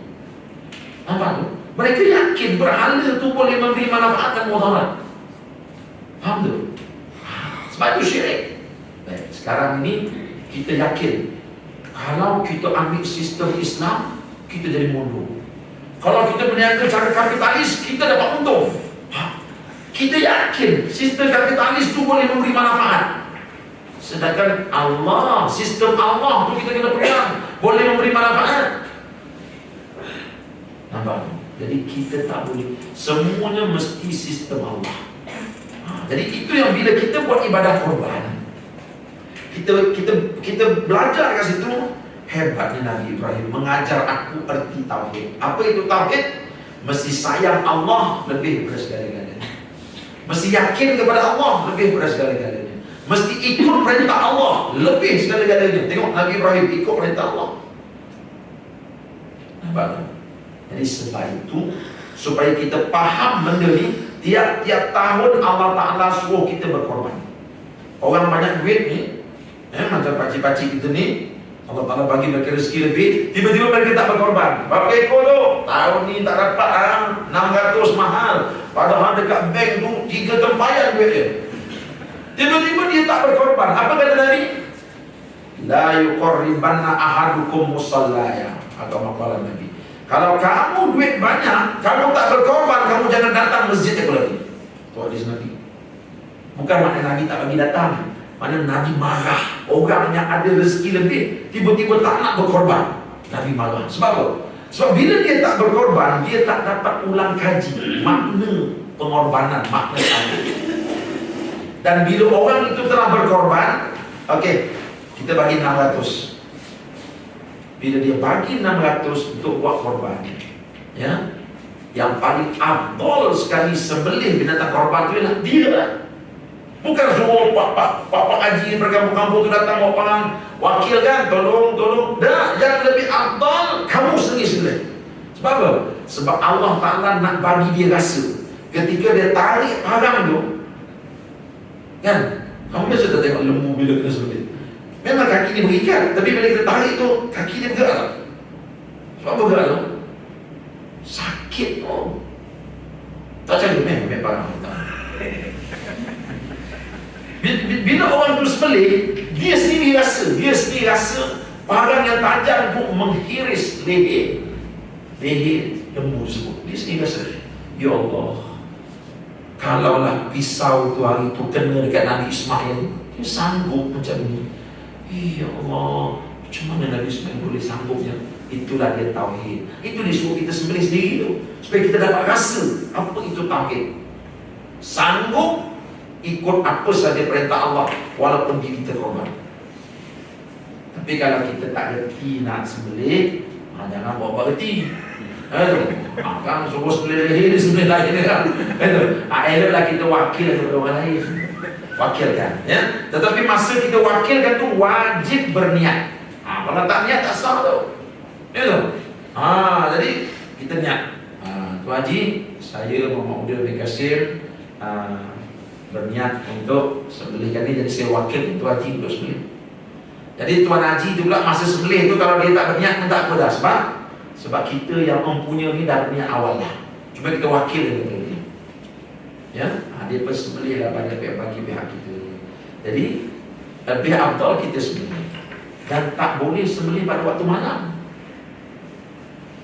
Nampak tu? Mereka yakin berhala tu boleh memberi manfaat dan mudarat. Faham tu? Sebab itu syirik. Baik, sekarang ini kita yakin kalau kita ambil sistem Islam, kita jadi mundur. Kalau kita berniaga cara kapitalis, kita dapat untung. Kita yakin sistem kapitalis itu boleh memberi manfaat. Sedangkan Allah, sistem Allah itu kita kena pegang, boleh memberi manfaat. Nampak? Jadi kita tak boleh, semuanya mesti sistem Allah. Jadi itu yang bila kita buat ibadah korban, kita belajar kat situ. Hebatnya Nabi Ibrahim mengajar aku erti tauhid. Apa itu tauhid? Mesti sayang Allah lebih daripada segala-galanya. Mesti yakin kepada Allah lebih daripada segala-galanya. Mesti ikut perintah Allah lebih segala-galanya. Tengok Nabi Ibrahim ikut perintah Allah. Nampak? Jadi sebab itu, supaya kita faham benda ni, tiap-tiap tahun Allah Ta'ala suruh kita berkorban. Orang banyak duit ni, macam pakcik-pakcik kita ni, Allah Ta'ala bagi mereka rezeki lebih, tiba-tiba mereka tak berkorban. Berapa ekor tu? Tahun ni tak dapat 600 mahal. Padahal dekat bank tu 3 tempayan duit dia. Tiba-tiba dia tak berkorban. Apa kata Nabi? La yuqarribanna ahadukum musallaya. Atau makalah Nabi. Kalau kamu duit banyak, kamu tak berkorban, kamu jangan datang masjid aku lagi. Itu hadis Nabi. Bukan makna Nabi tak bagi datang, makna Nabi marah. Orang yang ada rezeki lebih tiba-tiba tak nak berkorban, Nabi marah. Sebab apa? Sebab bila dia tak berkorban, dia tak dapat ulang kaji makna pengorbanan, makna sanggup. Dan bila orang itu telah berkorban, okey, kita bagi 600. Bila dia bagi 600 untuk buat korban, ya, yang paling afdol sekali sembelih binatang korban itu ialah dia. Bukan semua pak haji berkampung-kampung tu datang bawa pangan wakil kan, tolong. Dah, yang lebih afdal kamu sendiri. Sebab apa? Sebab Allah Ta'ala nak bagi dia rasa ketika dia tarik parang tu, kan, kamu biasa tak tengok lembu bila kena sembelih, memang kaki dia berikat, tapi bila kita tarik tu kaki dia bergerak. Sebab apa bergerak tu? Sakit tu. Tak macam memang parang kita. Bila orang tu sembelih, dia sendiri rasa parang yang tajam tu menghiris leher lembu tersebut. Dia sendiri rasa, ya Allah, kalaulah pisau tu hari tu kena dekat Nabi Ismail, dia sanggup macam ni. Ya Allah, macam mana Nabi Ismail boleh sanggupnya? Itulah dia tauhid. Itu dia suruh kita sembelih sendiri tu, supaya kita dapat rasa apa itu tauhid. Sanggup ikut apa sahaja perintah Allah walaupun diri kita korban. Tapi kalau kita tak reti nak sembelih, jangan bawa reti. Kan suruh sembelih leher, sembelih lain kan. Eloklah kita wakil kepada orang lain. Wakilkan, ya. Tetapi masa kita wakilkan tu wajib berniat. Kalau tak niat tak sah tu. Ya tu. Jadi kita niat. Tuan Haji, saya Muhammad Udil bin Kasim berniat untuk sembelihkan ni, jadi saya wakil Tuan Haji untuk sembelih. Jadi Tuan Haji tu pula masa sembelih tu kalau dia tak berniat pun tak apa dah, sebab kita yang mempunyai ni dah berniat awal dah. Cuma kita wakil dia. Ya, dia persembelih lah pada bagi pihak kita. Jadi lebih afdal kita sembelih, dan tak boleh sembelih pada waktu malam.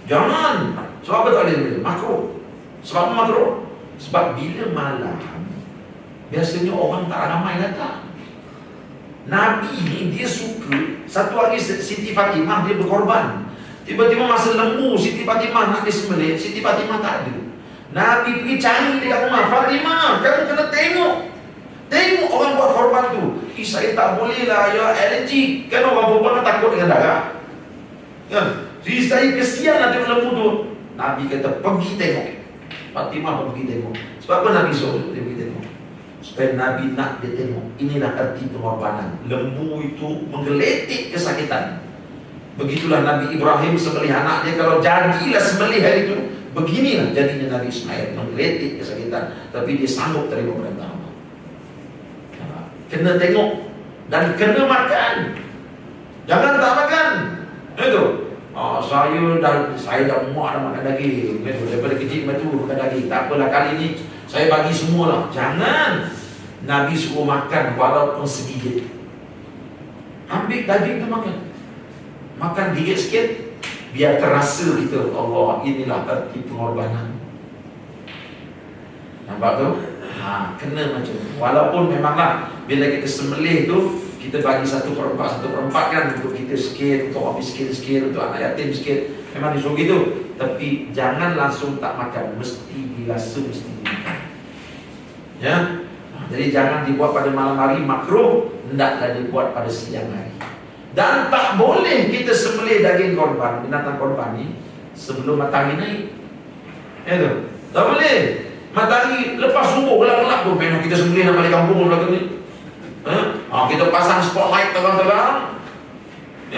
Jangan. Sebab apa tak boleh sembelih? Makruh. Sebab apa makruh? Sebab bila malam biasanya orang tak ramai datang. Nabi ni dia suka, satu hari Siti Fatimah dia berkorban, tiba-tiba masa lembu Siti Fatimah nak disembelih, Siti Fatimah tak ada. Nabi pergi cari dekat rumah, Fatimah, kamu kena tengok orang buat korban tu. Saya tak boleh lah, ya alergi. Kan orang perempuan takut dengan darah, kan? Jadi saya kesian lah tengok lembu tu. Nabi kata pergi tengok. Fatimah pergi tengok. Sebab apa Nabi suruh dia pergi tengok? Supaya Nabi nak dia tengok. Inilah arti pengorbanan. Lembu itu menggeletik kesakitan. Begitulah Nabi Ibrahim sembelih anak dia. Kalau jadilah sembelih hari itu, beginilah jadinya Nabi Ismail, menggeletik kesakitan, tapi dia sanggup terima perintah Allah. Kena tengok dan kena makan. Jangan tak makan. Itu. Saya dah muak dah makan daging. Itu daripada kecil macam makan daging. Tak apalah, kali ni saya bagi semualah. Jangan. Nabi suruh makan walaupun sedikit. Ambil daging tu makan. Makan dikit sikit, biar terasa kita, Allah, inilah arti pengorbanan. Nampak tu? Kena macam tu. Walaupun memanglah bila kita sembelih tu, kita bagi 1/4 kan, untuk kita sikit, untuk habis sikit, untuk anak yatim sikit. Memang disuruh gitu. Tapi jangan langsung tak makan, mesti dirasa, mesti dimakan. Ya. Jadi jangan dibuat pada malam hari, makruh. Hendaklah dibuat pada siang hari. Dan tak boleh kita sembelih daging korban, binatang korban ni sebelum matahari naik. Ya tu. Tak boleh. Matahari lepas subuh gelap-gelap tu pengen kita sembelih nak balik kampung belakang ni. Kita pasang spotlight terang-terang.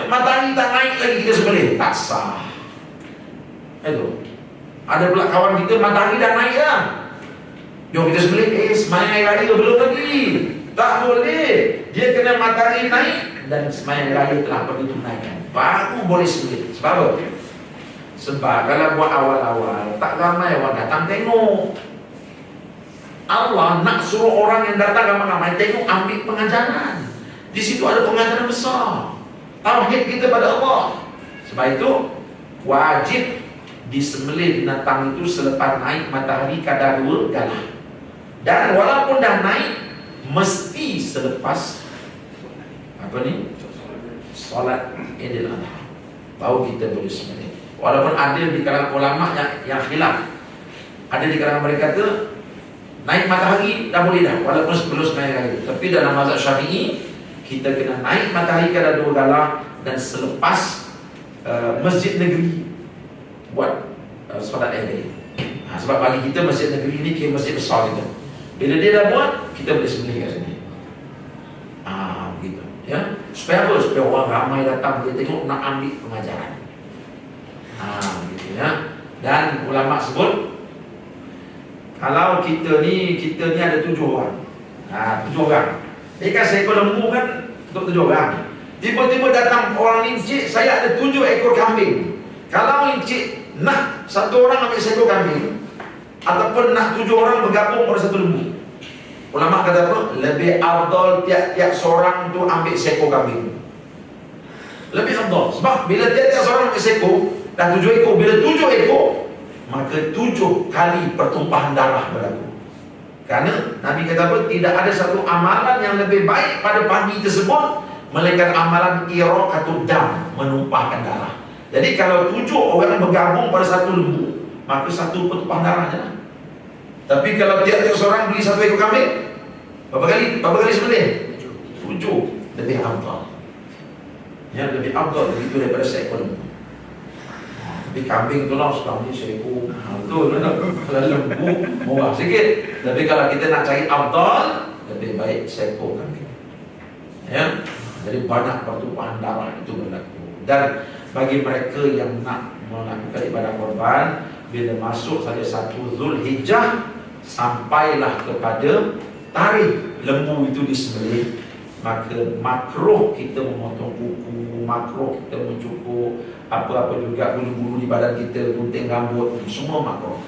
Matahari tak naik lagi kita sembelih, tak sah. Itu. Ada pula kawan kita matahari dah naik dah. Jom kita sembelih, sembahyang air raya belum lagi. Tak boleh. Dia kena matahari naik dan sembahyang raya telah pergi tunaikan, baru boleh sembelih. Sebab apa? Sebab kalau buat awal-awal tak ramai orang datang tengok. Allah nak suruh orang yang datang ramai-ramai tengok, ambil pengajaran. Di situ ada pengajaran besar. tauhid kita pada Allah. Sebab itu wajib disembelih binatang itu selepas naik matahari kadar 2 galah. Dan walaupun dah naik, mesti selepas solat Idul Adha baru kita boleh sembelih. Walaupun ada di kalangan ulama yang khilaf. Ada di kalangan mereka kata naik matahari dah boleh dah, walaupun sebelum naik hari. Tapi dalam mazhab Syafi'i, kita kena naik matahari kadar 2 galah dan selepas masjid negeri buat solat Idul. Sebab bagi kita masjid negeri ni kira masjid besar kita. Bila dia dah buat, kita boleh sembelih kat sini. Begitu. Ya, supaya apa? Supaya orang ramai datang dia tengok nak ambil pengajaran. Begitu ya. Dan ulama sebut kalau kita ni ada 7 orang. 7 orang. Ini kan seekor lembu kan untuk 7 orang. Tiba-tiba datang orang ni, "Cik, saya ada 7 ekor kambing. Kalau cik nak 1 orang ambil seekor kambing, ataupun nak 7 orang bergabung pada 1 lembu." Ulama kata apa? Lebih afdal tiap-tiap seorang tu ambil seekor kambing. Lebih afdal. Sebab bila tiap-tiap seorang ambil seekor, dah 7 ekor. Bila 7 ekor, maka 7 kali pertumpahan darah berlaku. Kerana Nabi kata apa? Tidak ada satu amalan yang lebih baik pada pagi tersebut melainkan amalan iraqatud dam, menumpahkan darah. Jadi kalau 7 orang bergabung pada 1 lembu, maka 1 pertumpahan darah je lah. Tapi kalau tiap-tiap seorang beli 1 ekor kambing, berapa kali sembelih? 7. Lebih afdal. Ya, lebih afdal begitu daripada seekor lembu. Tapi kambing tu lah sekarang ni seekor. Betul kan? Kalau lembu murah sikit. Tapi kalau kita nak cari afdal, lebih baik seekor kambing. Ya. Jadi banyak pertumpahan darah itu berlaku. Dan bagi mereka yang nak melakukan ibadah korban, bila masuk saja 1 Zulhijjah, sampailah kepada tarikh lembu itu disembelih, maka makruh kita memotong kuku, makruh kita mencukur apa-apa juga bulu-bulu di badan kita, gunting rambut, semua makruh.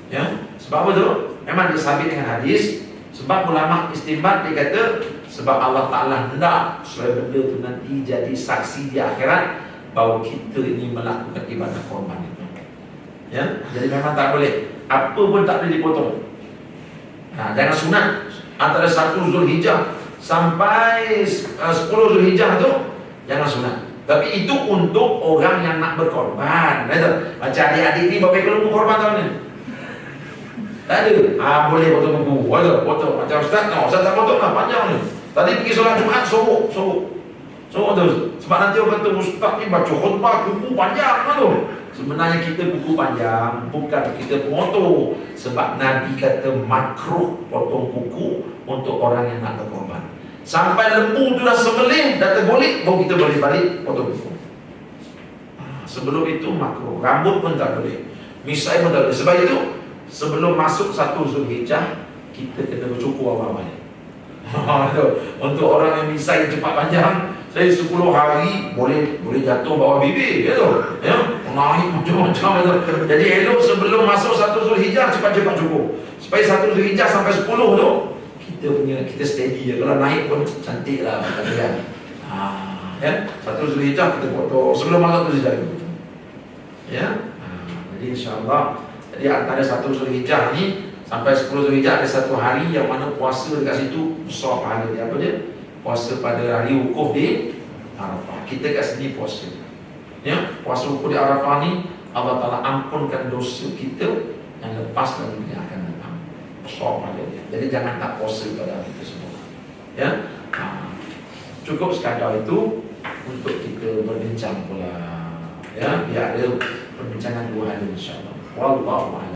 Ya, sebab apa tu? Memang disabit dengan hadis. Sebab ulama istinbat dia kata sebab Allah Ta'ala hendak supaya benda tu nanti jadi saksi di akhirat bahawa kita ini melakukan ibadah korban itu. Ya, jadi memang tak boleh, apa pun tak boleh dipotong. Jangan sunat antara 1 Zulhijjah sampai 10 Zulhijjah tu jangan sunat. Tapi itu untuk orang yang nak berkorban. Macam adik-adik ni berapa ekor lembu korban tahun ni? Tak ada. Boleh potong lembu. Potong. Macam Ustaz, Ustaz tak potong lah, panjang ni. Tadi pergi solat Jumaat, sorok tu. Sebab nanti orang kata Ustaz ni baca khutbah kuku panjang kan tu. Sebenarnya kita buku panjang, bukan kita potong. Sebab Nabi kata makruh potong kuku untuk orang yang nak berkorban. Sampai lembu tu dah sembelih, dah tergolek, baru kita boleh balik potong kuku. Sebelum itu makruh. Rambut pun tak boleh, misai pun tak boleh. Sebab itu sebelum masuk 1 Zulhijjah, kita kena bercukur awal-awal. Untuk orang yang misai cepat panjang, saya 10 hari boleh jatuh bawah bibir, ya tu. Ya, naik macam-macam tu. Jadi elok sebelum masuk 1 Zulhijjah cepat-cepat cukup. Supaya 1 Zulhijjah sampai 10 tu kita steady je. Kalau naik pun cantik lah kan. Ya, 1 Zulhijjah kita foto sebelum masuk Zulhijjah. Ya. Jadi insya-Allah antara 1 Zulhijjah ni sampai 10 Zulhijjah ada 1 hari yang mana puasa dekat situ besar pahala dia. Apa dia? Puasa pada hari wukuf di Arafah. Kita kat sini puasa. Ya, puasa wukuf di Arafah ni Allah Ta'ala ampunkan dosa kita yang lepas dan yang akan datang. Besar pahala dia. Jadi jangan tak puasa pada hari tersebut. Ya. Cukup sekadar itu untuk kita berbincang pula. Ya, biar ada perbincangan 2 hari insya-Allah. Wallahu a'lam.